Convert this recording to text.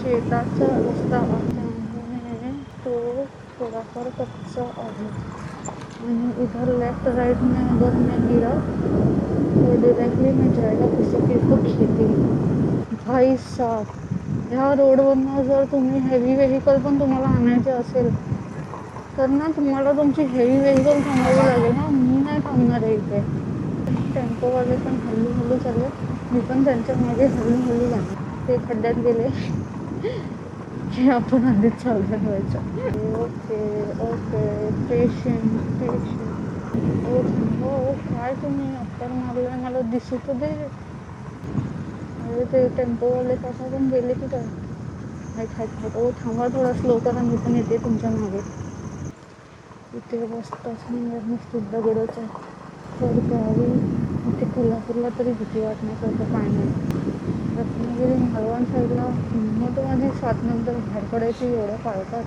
शेताचा रस्ता त्यामुळे तो थोडाफार कच्चा आहे आणि इधर लेफ्ट राइट में अगर मैं गिरा तो डायरेक्टली मैं जाएगा किसी के तो खेती। भाई साहब ह्या रोडवरनं जर तुम्ही हेवी व्हेकल पण तुम्हाला आणायचे असेल तर ना तुम्हाला तुमची हेवी व्हेकल थांबवावी लागेल ना, मी नाही थांबणार आहे इथे। टेम्पोवाले पण हळूहळू चालले, मी पण त्यांच्या मागे हळूहळू जाणार। ते खड्ड्यात गेले की आपण आधीच चालू व्हायचं। Okay okay patient patient. ओ थांबा, ओ काय तुम्ही अप्पर मारलाय, मला दिसू तर दे। अरे ते टेम्पोवाले काका पण गेले की काय? हाय ओ थांबा, थोडा स्लो करा, मी पण येते तुमच्या मागे। इथे रस्ताच नाही नुसती दगडच आहे। तर गावी इथे कोल्हापूरला तरी भीती वाटण्यासारखं काय नाही। रत्नागिरी मालवण साईडला हिंमत माझी 7 नंतर बाहेर पडायची एवढ्या पाळतात।